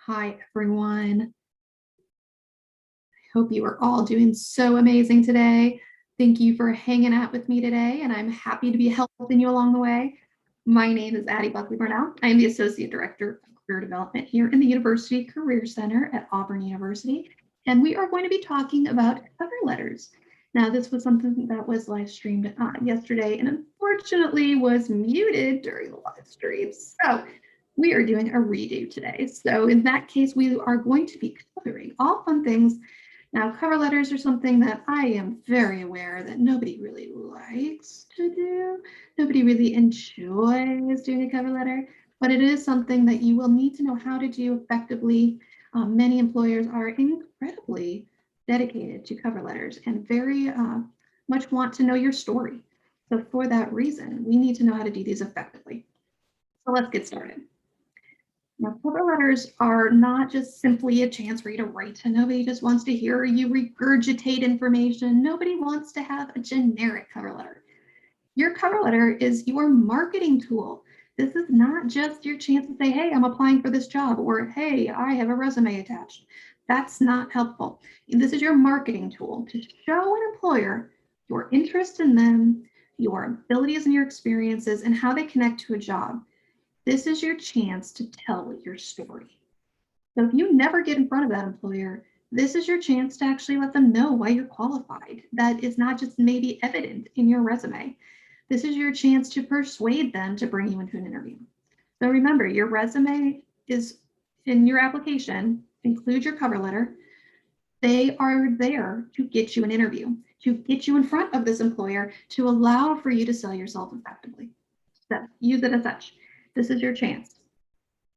Hi, everyone. I hope you are all doing so amazing today. Thank you for hanging out with me today, and I'm happy to be helping you along the way. My name is Addie Buckley Burnell. I am the Associate Director of Career Development here in the University Career Center at Auburn University, and we are going to be talking about cover letters. Now, this was something that was live streamed yesterday and unfortunately was muted during the live stream. So we are doing a redo today. So in that case, we are going to be covering all fun things. Now, cover letters are something that I am very aware that nobody really likes to do. Nobody really enjoys doing a cover letter, but it is something that you will need to know how to do effectively. Many employers are incredibly dedicated to cover letters and very much want to know your story. So for that reason, we need to know how to do these effectively. So let's get started. Now, cover letters are not just simply a chance for you to write. Nobody just wants to hear you regurgitate information. Nobody wants to have a generic cover letter. Your cover letter is your marketing tool. This is not just your chance to say, hey, I'm applying for this job, or hey, I have a resume attached. That's not helpful. This is your marketing tool to show an employer your interest in them, your abilities and your experiences, and how they connect to a job. This is your chance to tell your story. So if you never get in front of that employer, this is your chance to actually let them know why you're qualified. That is not just maybe evident in your resume. This is your chance to persuade them to bring you into an interview. So remember, your resume is in your application, include your cover letter. They are there to get you an interview, to get you in front of this employer, to allow for you to sell yourself effectively. So use it as such. This is your chance.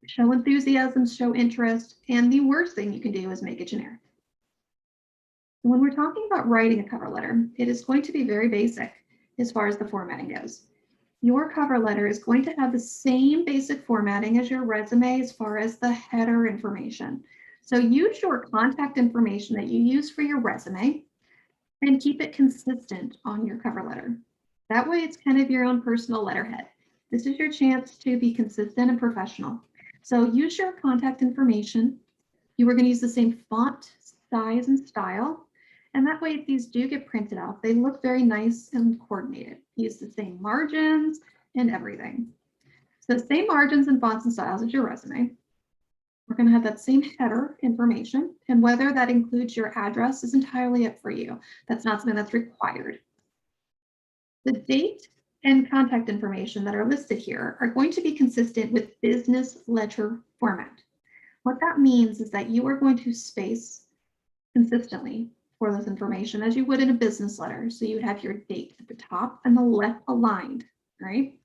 Show enthusiasm, show interest, and the worst thing you can do is make it generic. When we're talking about writing a cover letter, it is going to be very basic as far as the formatting goes. Your cover letter is going to have the same basic formatting as your resume as far as the header information. So use your contact information that you use for your resume and keep it consistent on your cover letter. That way it's kind of your own personal letterhead. This is your chance to be consistent and professional. So use your contact information. You are going to use the same font, size, and style. And that way, if these do get printed out, they look very nice and coordinated. Use the same margins and everything. So same margins and fonts and styles as your resume. We're going to have that same header information, and whether that includes your address is entirely up for you. That's not something that's required. The date and contact information that are listed here are going to be consistent with business ledger format. What that means is that you are going to space consistently for this information as you would in a business letter. So you would have your date at the top and the left aligned, right?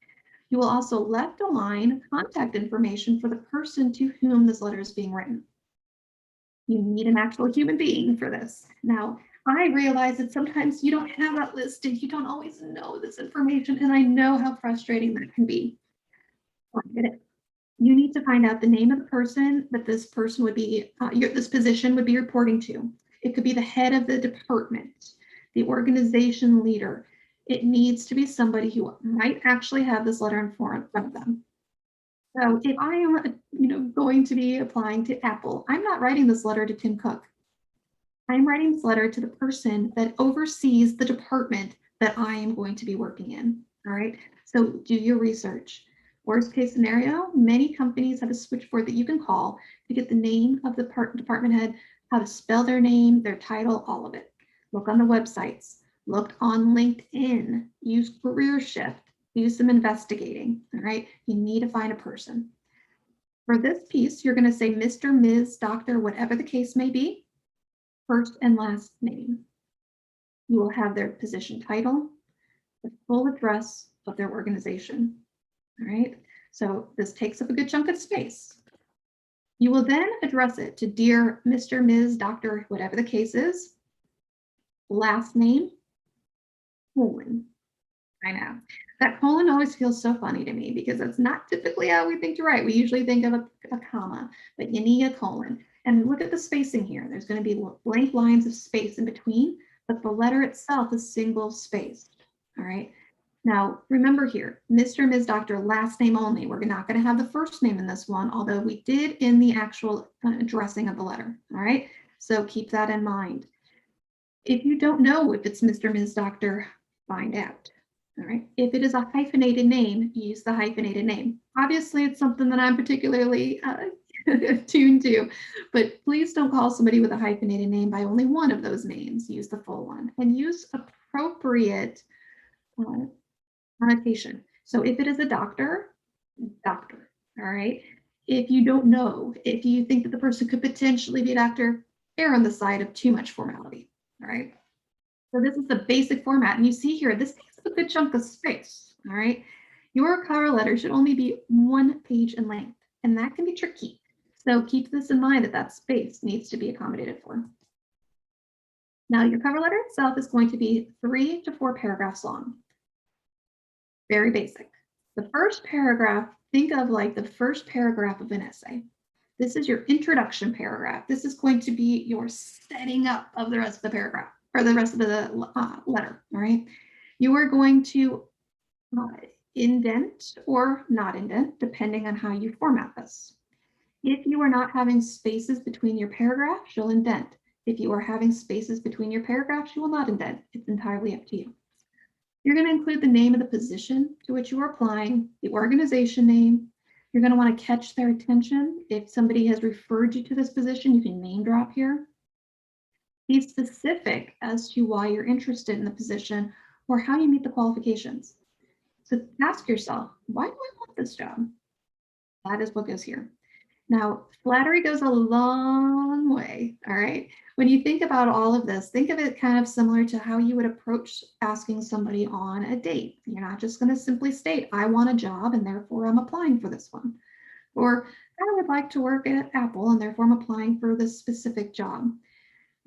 You will also left align contact information for the person to whom this letter is being written. You need an actual human being for this. Now, I realize that sometimes you don't have that listed. You don't always know this information, and I know how frustrating that can be. You need to find out the name of the person that this person would be, this position would be reporting to. It could be the head of the department, the organization leader. It needs to be somebody who might actually have this letter in front of them. So if I am, going to be applying to Apple, I'm not writing this letter to Tim Cook. I'm writing this letter to the person that oversees the department that I am going to be working in. All right. So do your research. Worst case scenario, many companies have a switchboard that you can call to get the name of the department head, how to spell their name, their title, all of it. Look on the websites, look on LinkedIn, use CareerShift, do some investigating. All right. You need to find a person. For this piece, you're going to say Mr., Ms., Doctor, whatever the case may be, first and last name. You will have their position title, the full address of their organization. All right, so this takes up a good chunk of space. You will then address it to dear Mr., Ms., Doctor, whatever the case is, last name, colon. I know that colon always feels so funny to me because that's not typically how we think to write. We usually think of a comma, but you need a colon. And look at the spacing here. There's going to be blank lines of space in between, but the letter itself is single spaced. All right. Now, remember here, Mr. and Ms. Doctor, last name only. We're not going to have the first name in this one, although we did in the actual addressing of the letter. All right, so keep that in mind. If you don't know if it's Mr. and Ms. Doctor, find out. All right, if it is a hyphenated name, use the hyphenated name. Obviously, it's something that I'm particularly tuned to, but please don't call somebody with a hyphenated name by only one of those names. Use the full one and use appropriate connotation. So if it is a doctor, doctor, all right? If you don't know, if you think that the person could potentially be a doctor, err on the side of too much formality, all right? So this is the basic format. And you see here, this takes a good chunk of space, all right? Your cover letter should only be 1 page in length, and that can be tricky. So keep this in mind that space needs to be accommodated for. Now your cover letter itself is going to be 3 to 4 paragraphs long. Very basic. The first paragraph, think of like the first paragraph of an essay. This is your introduction paragraph. This is going to be your setting up of the rest of the paragraph or the rest of the letter, all right? You are going to indent or not indent, depending on how you format this. If you are not having spaces between your paragraphs, you'll indent. If you are having spaces between your paragraphs, you will not indent. It's entirely up to you. You're going to include the name of the position to which you are applying, the organization name. You're going to want to catch their attention. If somebody has referred you to this position, you can name drop here. Be specific as to why you're interested in the position or how you meet the qualifications. So ask yourself, why do I want this job? That is what goes here. Now, flattery goes a long way, all right? When you think about all of this, think of it kind of similar to how you would approach asking somebody on a date. You're not just going to simply state, I want a job and therefore I'm applying for this one. Or I would like to work at Apple and therefore I'm applying for this specific job.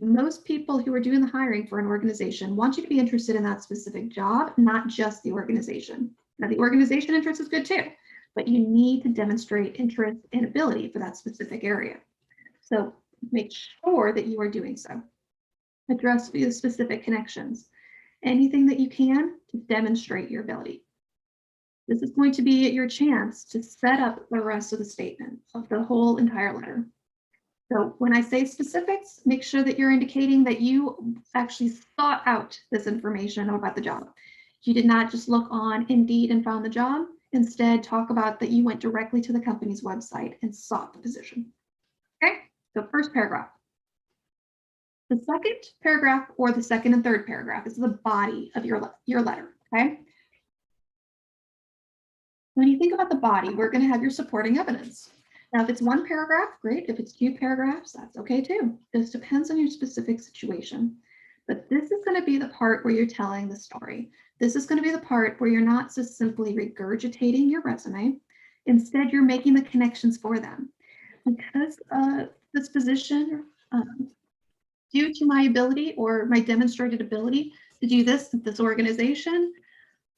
Most people who are doing the hiring for an organization want you to be interested in that specific job, not just the organization. Now, the organization interest is good too, but you need to demonstrate interest and ability for that specific area. So make sure that you are doing so. Address the specific connections. Anything that you can to demonstrate your ability. This is going to be your chance to set up the rest of the statement of the whole entire letter. So when I say specifics, make sure that you're indicating that you actually sought out this information about the job. You did not just look on Indeed and found the job. Instead, talk about that you went directly to the company's website and sought the position. Okay, so first paragraph. The second paragraph or the second and third paragraph is the body of your letter, okay? When you think about the body, we're going to have your supporting evidence. Now, if it's 1 paragraph, great. If it's 2 paragraphs, that's okay too. This depends on your specific situation. But this is going to be the part where you're telling the story. This is going to be the part where you're not just simply regurgitating your resume. Instead, you're making the connections for them. Because this position, due to my ability or my demonstrated ability to do this at this organization,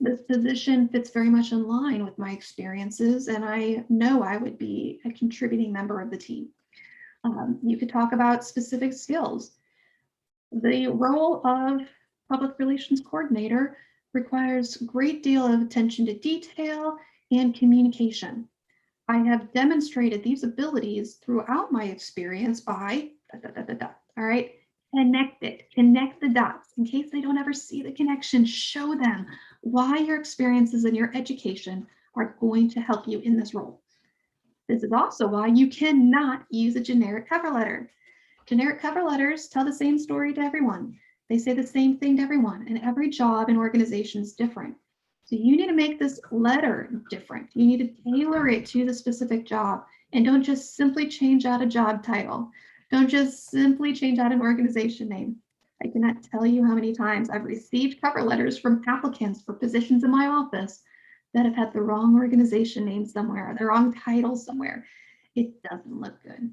this position fits very much in line with my experiences, and I know I would be a contributing member of the team. You could talk about specific skills. The role of public relations coordinator requires a great deal of attention to detail and communication. I have demonstrated these abilities throughout my experience by all right, connect the dots. In case they don't ever see the connection, show them why your experiences and your education are going to help you in this role. This is also why you cannot use a generic cover letter. Generic cover letters tell the same story to everyone. They say the same thing to everyone, and every job and organization is different. So you need to make this letter different. You need to tailor it to the specific job, and don't just simply change out a job title. Don't just simply change out an organization name. I cannot tell you how many times I've received cover letters from applicants for positions in my office that have had the wrong organization name somewhere, the wrong title somewhere. It doesn't look good.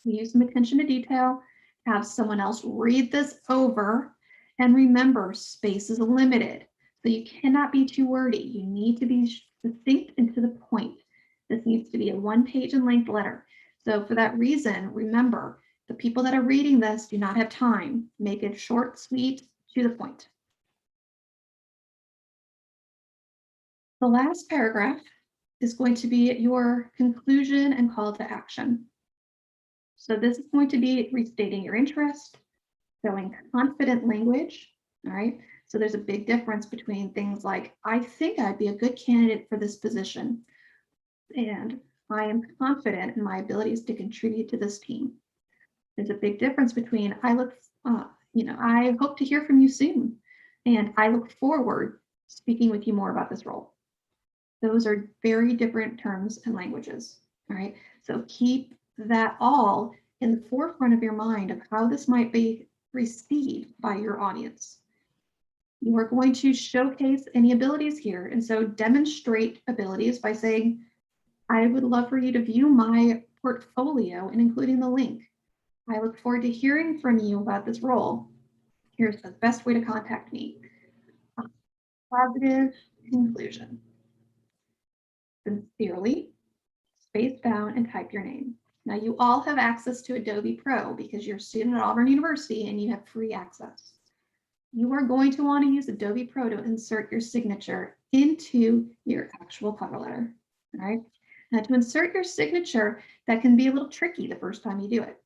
So use some attention to detail, have someone else read this over, and remember, space is limited. So you cannot be too wordy. You need to be succinct and to the point. This needs to be a 1 page in length letter. So for that reason, remember, the people that are reading this do not have time. Make it short, sweet, to the point. The last paragraph is going to be your conclusion and call to action. So this is going to be restating your interest, showing confident language, all right? So there's a big difference between things like, I think I'd be a good candidate for this position, and I am confident in my abilities to contribute to this team. There's a big difference between I hope to hear from you soon, and I look forward to speaking with you more about this role. Those are very different terms and languages, all right? So keep that all in the forefront of your mind of how this might be received by your audience. You are going to showcase any abilities here, and so demonstrate abilities by saying, I would love for you to view my portfolio and including the link. I look forward to hearing from you about this role. Here's the best way to contact me. Positive conclusion. Sincerely, space down and type your name. Now you all have access to Adobe Pro because you're a student at Auburn University and you have free access. You are going to want to use Adobe Pro to insert your signature into your actual cover letter, all right? Now to insert your signature, that can be a little tricky the first time you do it.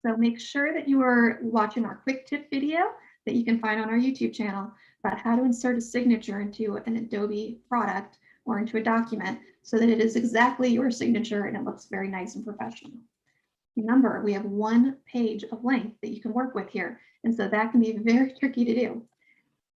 So make sure that you are watching our quick tip video that you can find on our YouTube channel about how to insert a signature into an Adobe product or into a document so that it is exactly your signature and it looks very nice and professional. Remember, we have 1 page of length that you can work with here, and so that can be very tricky to do.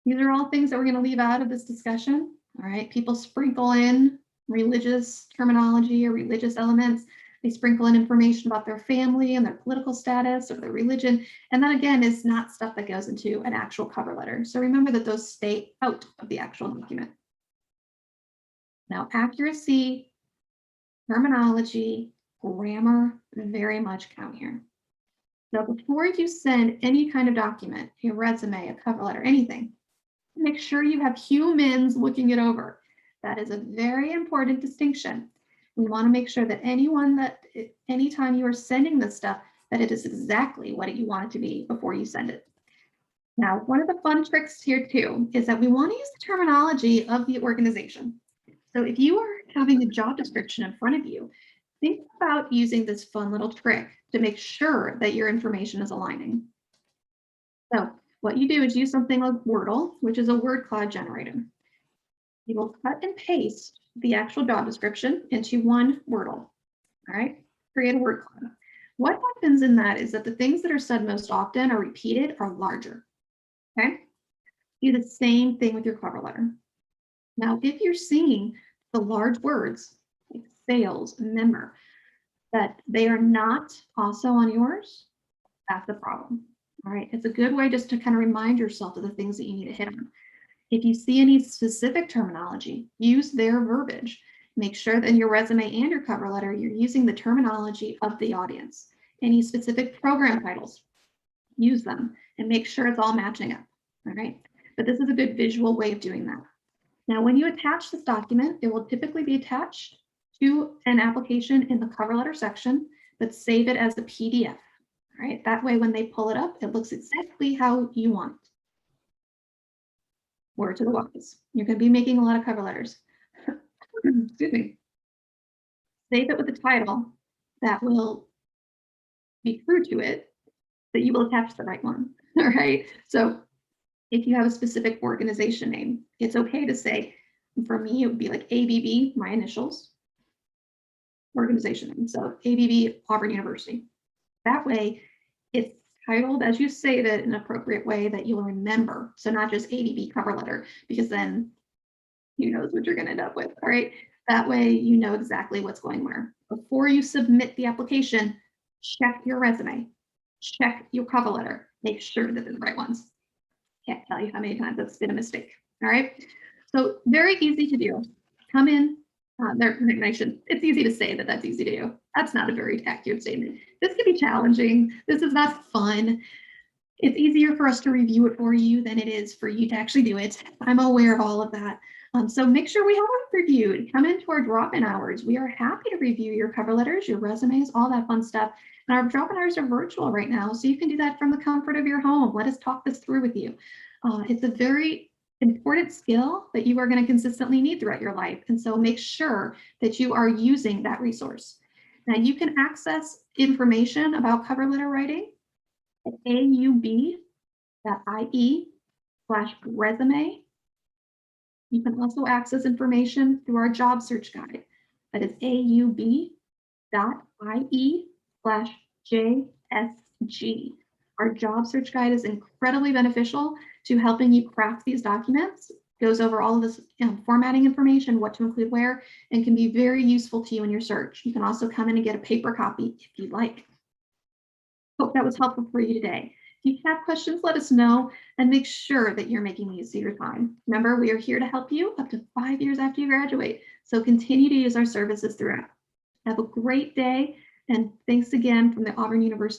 These are all things that we're going to leave out of this discussion. All right, people sprinkle in religious terminology or religious elements. They sprinkle in information about their family and their political status or their religion. And that, again, is not stuff that goes into an actual cover letter. So remember that those stay out of the actual document. Now, accuracy, terminology, grammar very much count here. So before you send any kind of document, a resume, a cover letter, anything, make sure you have humans looking it over. That is a very important distinction. We want to make sure that anytime you are sending this stuff, that it is exactly what you want it to be before you send it. Now, one of the fun tricks here too is that we want to use the terminology of the organization. So if you are having the job description in front of you, think about using this fun little trick to make sure that your information is aligning. So what you do is use something like Wordle, which is a word cloud generator. You will cut and paste the actual job description into one Wordle. All right, create a word cloud. What happens in that is that the things that are said most often or repeated are larger. Okay, do the same thing with your cover letter. Now, if you're seeing the large words like sales, member, that they are not also on yours, that's the problem. All right, it's a good way just to kind of remind yourself of the things that you need to hit on. If you see any specific terminology, use their verbiage. Make sure that in your resume and your cover letter, you're using the terminology of the audience. Any specific program titles, use them and make sure it's all matching up. All right, but this is a good visual way of doing that. Now, when you attach this document, it will typically be attached to an application in the cover letter section, but save it as a PDF. All right, that way when they pull it up, it looks exactly how you want it. Word to the wise. You're going to be making a lot of cover letters. Excuse me. Save it with a title that will be true to it, that you will attach the right one. All right. So if you have a specific organization name, it's okay to say, for me, it would be like ABB, my initials, organization name. So ABB, Auburn University. That way, it's titled as you say it in an appropriate way that you'll remember. So not just ABB cover letter, because then who knows what you're going to end up with. All right. That way, you know exactly what's going where. Before you submit the application, check your resume, check your cover letter, make sure that they're the right ones. Can't tell you how many times that's been a mistake. All right. So very easy to do. Come in. It's easy to say that that's easy to do. That's not a very accurate statement. This can be challenging. This is not fun. It's easier for us to review it for you than it is for you to actually do it. I'm aware of all of that. So make sure we have it reviewed. Come into our drop-in hours. We are happy to review your cover letters, your resumes, all that fun stuff. And our drop-in hours are virtual right now, so you can do that from the comfort of your home. Let us talk this through with you. It's a very important skill that you are going to consistently need throughout your life. And so make sure that you are using that resource. Now you can access information about cover letter writing at aub.ie/resume. You can also access information through our job search guide. That is aub.ie/JSG. Our job search guide is incredibly beneficial to helping you craft these documents, goes over all of this formatting information, what to include where, and can be very useful to you in your search. You can also come in and get a paper copy if you'd like. Hope that was helpful for you today. If you have questions, let us know and make sure that you're making use of your time. Remember, we are here to help you up to 5 years after you graduate. So continue to use our services throughout. Have a great day, and thanks again from the Auburn University